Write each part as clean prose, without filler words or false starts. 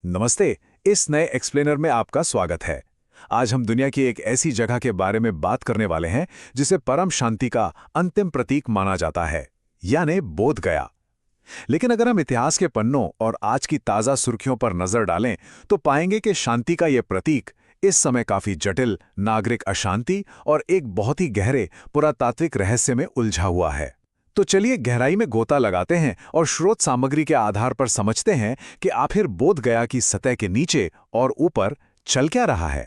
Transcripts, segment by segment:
नमस्ते। इस नए एक्सप्लेनर में आपका स्वागत है। आज हम दुनिया की एक ऐसी जगह के बारे में बात करने वाले हैं जिसे परम शांति का अंतिम प्रतीक माना जाता है, यानी बोध गया। लेकिन अगर हम इतिहास के पन्नों और आज की ताज़ा सुर्खियों पर नजर डालें तो पाएंगे कि शांति का ये प्रतीक इस समय काफी जटिल नागरिक अशांति और एक बहुत ही गहरे पुरातात्विक रहस्य में उलझा हुआ है। तो चलिए गहराई में गोता लगाते हैं और स्रोत सामग्री के आधार पर समझते हैं कि आखिर बोध गया की सतह के नीचे और ऊपर चल क्या रहा है।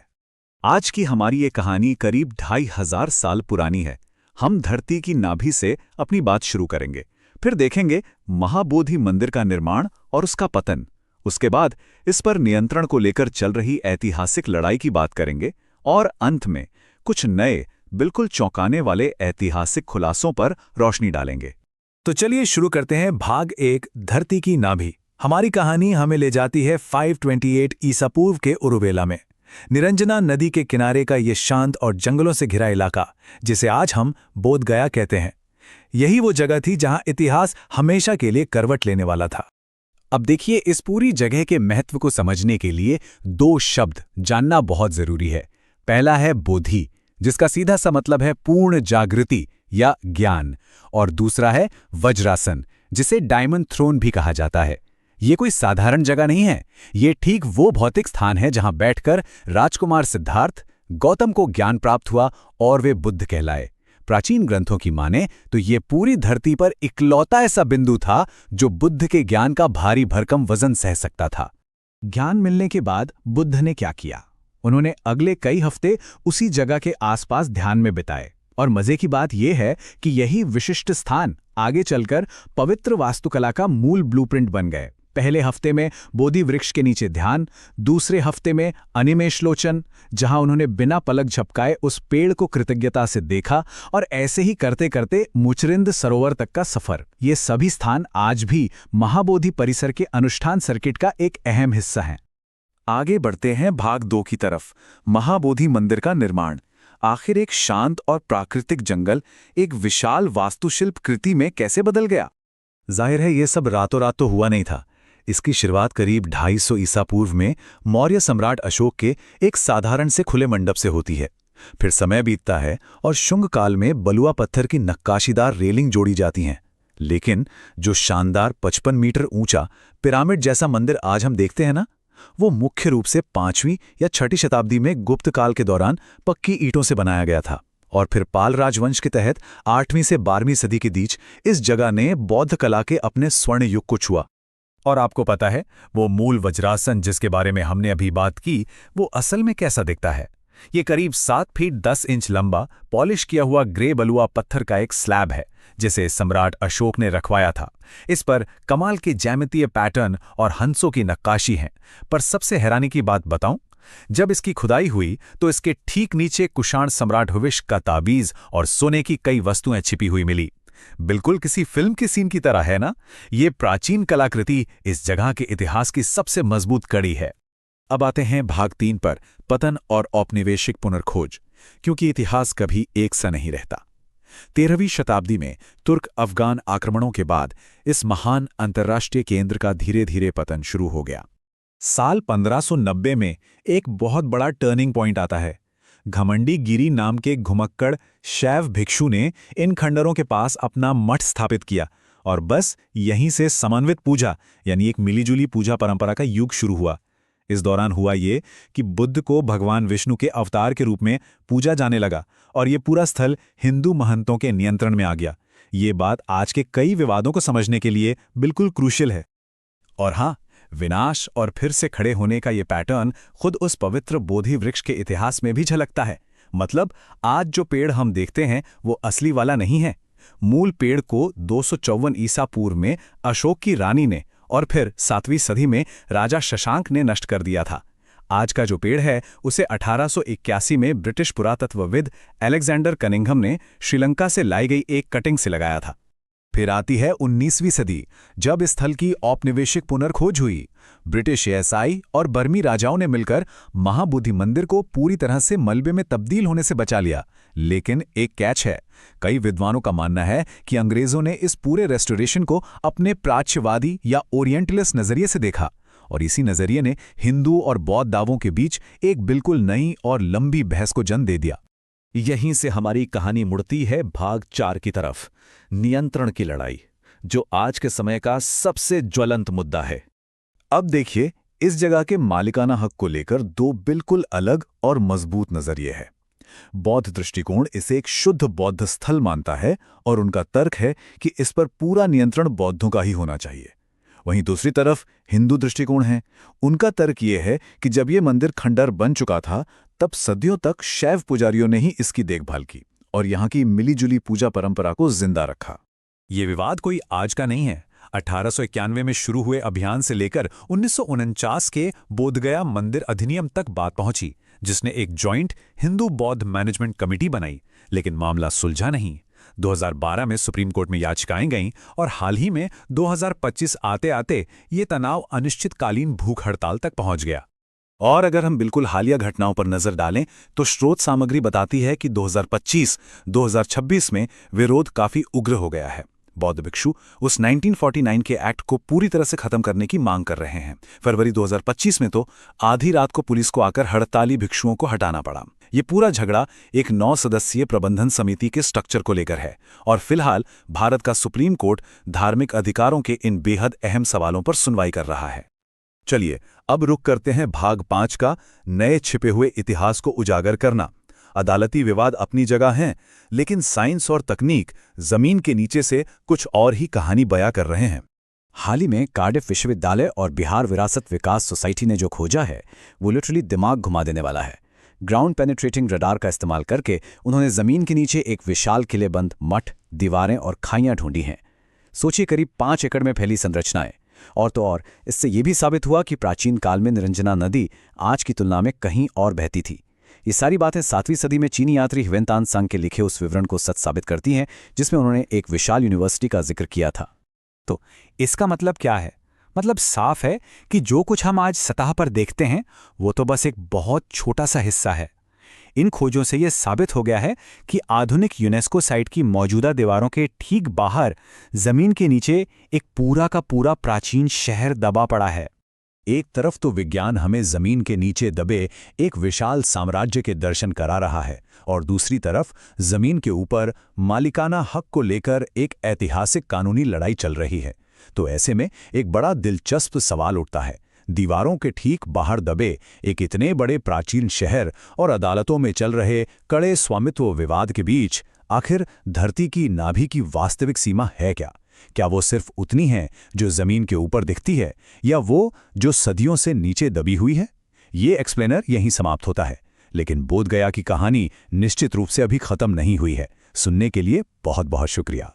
आज की हमारी ये कहानी करीब 2500 साल पुरानी है। हम धरती की नाभि से अपनी बात शुरू करेंगे, फिर देखेंगे महाबोधि मंदिर का निर्माण और उसका पतन। उसके बाद इस पर नियंत्रण को लेकर चल रही ऐतिहासिक लड़ाई की बात करेंगे और अंत में कुछ नए बिल्कुल चौंकाने वाले ऐतिहासिक खुलासों पर रोशनी डालेंगे। तो चलिए शुरू करते हैं भाग 1, धरती की नाभि। हमारी कहानी हमें ले जाती है 528 ईसा पूर्व के उरुवेला में। निरंजना नदी के किनारे का ये शांत और जंगलों से घिरा इलाका, जिसे आज हम बोध गया कहते हैं, यही वो जगह थी जहां इतिहास हमेशा के लिए करवट लेने वाला था। अब देखिए, इस पूरी जगह के महत्व को समझने के लिए दो शब्द जानना बहुत जरूरी है। पहला है बोधि, जिसका सीधा सा मतलब है पूर्ण जागृति या ज्ञान, और दूसरा है वज्रासन, जिसे डायमंड थ्रोन भी कहा जाता है। ये कोई साधारण जगह नहीं है, ये ठीक वो भौतिक स्थान है जहां बैठकर राजकुमार सिद्धार्थ गौतम को ज्ञान प्राप्त हुआ और वे बुद्ध कहलाए। प्राचीन ग्रंथों की माने तो ये पूरी धरती पर इकलौता ऐसा बिंदु था जो बुद्ध के ज्ञान का भारी भरकम वजन सह सकता था। ज्ञान मिलने के बाद बुद्ध ने क्या किया? उन्होंने अगले कई हफ्ते उसी जगह के आसपास ध्यान में बिताए, और मजे की बात यह है कि यही विशिष्ट स्थान आगे चलकर पवित्र वास्तुकला का मूल ब्लूप्रिंट बन गए। पहले हफ्ते में बोधि वृक्ष के नीचे ध्यान, दूसरे हफ्ते में अनिमेषलोचन, जहां उन्होंने बिना पलक झपकाए उस पेड़ को कृतज्ञता से देखा, और ऐसे ही करते करते मुचरिंद सरोवर तक का सफर। ये सभी स्थान आज भी महाबोधि परिसर के अनुष्ठान सर्किट का एक अहम हिस्सा हैं। आगे बढ़ते हैं भाग 2 की तरफ, महाबोधि मंदिर का निर्माण। आखिर एक शांत और प्राकृतिक जंगल एक विशाल वास्तुशिल्प कृति में कैसे बदल गया? जाहिर है, ये सब रातों रात तो हुआ नहीं था। इसकी शुरुआत करीब 250 ईसा पूर्व में मौर्य सम्राट अशोक के एक साधारण से खुले मंडप से होती है। फिर समय बीतता है और शुंग काल में बलुआ पत्थर की नक्काशीदार रेलिंग जोड़ी जाती हैं। लेकिन जो शानदार 55 मीटर ऊंचा पिरामिड जैसा मंदिर आज हम देखते हैं ना, वो मुख्य रूप से 5वीं या 6ठी शताब्दी में गुप्त काल के दौरान पक्की ईंटों से बनाया गया था, और फिर पाल राजवंश के तहत 8वीं से 12वीं सदी के बीच इस जगह ने बौद्ध कला के अपने स्वर्ण युग को छुआ। और आपको पता है, वो मूल वज्रासन जिसके बारे में हमने अभी बात की, वो असल में कैसा दिखता है? ये करीब 7 फीट 10 इंच लंबा पॉलिश किया हुआ ग्रे बलुआ पत्थर का एक स्लैब है, जिसे सम्राट अशोक ने रखवाया था। इस पर कमाल के ज्यामितीय पैटर्न और हंसों की नक्काशी हैं। पर सबसे हैरानी की बात बताऊं, जब इसकी खुदाई हुई तो इसके ठीक नीचे कुषाण सम्राट हुविष्क का ताबीज और सोने की कई वस्तुएं छिपी हुई मिली। बिल्कुल किसी फिल्म के सीन की तरह है ना? ये प्राचीन कलाकृति इस जगह के इतिहास की सबसे मजबूत कड़ी है। अब आते हैं भाग 3 पर, पतन और औपनिवेशिक पुनर्खोज, क्योंकि इतिहास कभी एक सा नहीं रहता। 13वीं शताब्दी में तुर्क अफगान आक्रमणों के बाद इस महान अंतर्राष्ट्रीय केंद्र का धीरे धीरे पतन शुरू हो गया। साल 1590 में एक बहुत बड़ा टर्निंग पॉइंट आता है। घमंडी गिरी नाम के घुमक्कड़ शैव भिक्षु ने इन खंडरों के पास अपना मठ स्थापित किया, और बस यहीं से समन्वित पूजा यानी एक मिलीजुली पूजा परंपरा का युग शुरू हुआ। इस दौरान हुआ ये कि बुद्ध को भगवान विष्णु के अवतार के रूप में पूजा जाने लगा, और ये पूरा स्थल हिंदू महंतों के नियंत्रण में आ गया। ये बात आज के कई विवादों को समझने के लिए बिल्कुल क्रूशियल है। और हाँ, विनाश और फिर से खड़े होने का ये पैटर्न खुद उस पवित्र बोधि वृक्ष के इतिहास में भी झलकता है। मतलब आज जो पेड़ हम देखते हैं वो असली वाला नहीं है। मूल पेड़ को 254 ईसा पूर्व में अशोक की रानी ने और फिर 7वीं सदी में राजा शशांक ने नष्ट कर दिया था। आज का जो पेड़ है उसे 1881 में ब्रिटिश पुरातत्वविद अलेक्जेंडर कनिंघम ने श्रीलंका से लाई गई एक कटिंग से लगाया था। फिर आती है 19वीं सदी, जब इस स्थल की औपनिवेशिक पुनर्खोज हुई। ब्रिटिश एएसआई और बर्मी राजाओं ने मिलकर महाबोधि मंदिर को पूरी तरह से मलबे में तब्दील होने से बचा लिया। लेकिन एक कैच है। कई विद्वानों का मानना है कि अंग्रेजों ने इस पूरे रेस्टोरेशन को अपने प्राच्यवादी या ओरिएंटलिस्ट नजरिए से देखा, और इसी नजरिए ने हिंदू और बौद्ध दावों के बीच एक बिल्कुल नई और लंबी बहस को जन्म दे दिया। यहीं से हमारी कहानी मुड़ती है भाग 4 की तरफ, नियंत्रण की लड़ाई, जो आज के समय का सबसे ज्वलंत मुद्दा है। अब देखिए, इस जगह के मालिकाना हक को लेकर दो बिल्कुल अलग और मजबूत नजरिए हैं। बौद्ध दृष्टिकोण इसे एक शुद्ध बौद्ध स्थल मानता है और उनका तर्क है कि इस पर पूरा नियंत्रण बौद्धों का ही होना चाहिए। वहीं दूसरी तरफ हिंदू दृष्टिकोण है। उनका तर्क ये है कि जब ये मंदिर खंडर बन चुका था, तब सदियों तक शैव पुजारियों ने ही इसकी देखभाल की और यहाँ की मिलीजुली पूजा परंपरा को जिंदा रखा। ये विवाद कोई आज का नहीं है। 1891 में शुरू हुए अभियान से लेकर 1949 के बोधगया मंदिर अधिनियम तक बात पहुंची, जिसने एक जॉइंट हिंदू बौद्ध मैनेजमेंट कमेटी बनाई, लेकिन मामला सुलझा नहीं। 2012 में सुप्रीम कोर्ट में याचिकाएं गईं और हाल ही में 2025 आते आते ये तनाव अनिश्चितकालीन भूख हड़ताल तक पहुंच गया। और अगर हम बिल्कुल हालिया घटनाओं पर नजर डालें तो स्रोत सामग्री बताती है कि 2025-2026 में विरोध काफी उग्र हो गया है। बौद्ध भिक्षु उस 1949 के एक्ट को पूरी तरह से खत्म करने की मांग कर रहे हैं। फरवरी 2025 में तो आधी रात को पुलिस को आकर हड़ताली भिक्षुओं को हटाना पड़ा। ये पूरा झगड़ा एक 9 सदस्यीय प्रबंधन समिति के स्ट्रक्चर को लेकर है और फिलहाल भारत का सुप्रीम कोर्ट धार्मिक अधिकारों के इन बेहद अहम सवालों पर सुनवाई कर रहा है। चलिए अब रुक करते हैं भाग 5 का, नए छिपे हुए इतिहास को उजागर करना। अदालती विवाद अपनी जगह हैं, लेकिन साइंस और तकनीक जमीन के नीचे से कुछ और ही कहानी बयां कर रहे हैं। हाल ही में कार्डिफ विश्वविद्यालय और बिहार विरासत विकास सोसाइटी ने जो खोजा है वो लिटरली दिमाग घुमा देने वाला है। ग्राउंड पेनिट्रेटिंग रडार का इस्तेमाल करके उन्होंने जमीन के नीचे एक विशाल किलेबंद मठ, दीवारें और खाइयां ढूंढी हैं। सोचिए, करीब 5 एकड़ में फैली संरचनाएं। और तो और इससे ये भी साबित हुआ कि प्राचीन काल में निरंजना नदी आज की तुलना में कहीं और बहती थी। ये सारी बातें 7वीं सदी में चीनी यात्री ह्वेनतान सांग के लिखे उस विवरण को सच साबित करती हैं, जिसमें उन्होंने एक विशाल यूनिवर्सिटी का जिक्र किया था। तो इसका मतलब क्या है? मतलब साफ है कि जो कुछ हम आज सतह पर देखते हैं वो तो बस एक बहुत छोटा सा हिस्सा है। इन खोजों से यह साबित हो गया है कि आधुनिक यूनेस्को साइट की मौजूदा दीवारों के ठीक बाहर जमीन के नीचे एक पूरा का पूरा प्राचीन शहर दबा पड़ा है। एक तरफ तो विज्ञान हमें जमीन के नीचे दबे एक विशाल साम्राज्य के दर्शन करा रहा है और दूसरी तरफ जमीन के ऊपर मालिकाना हक को लेकर एक ऐतिहासिक कानूनी लड़ाई चल रही है। तो ऐसे में एक बड़ा दिलचस्प सवाल उठता है, दीवारों के ठीक बाहर दबे एक इतने बड़े प्राचीन शहर और अदालतों में चल रहे कड़े स्वामित्व विवाद के बीच आखिर धरती की नाभि की वास्तविक सीमा है क्या? क्या वो सिर्फ उतनी है जो जमीन के ऊपर दिखती है, या वो जो सदियों से नीचे दबी हुई है? ये एक्सप्लेनर यहीं समाप्त होता है, लेकिन बोधगया की कहानी निश्चित रूप से अभी खत्म नहीं हुई है। सुनने के लिए बहुत बहुत शुक्रिया।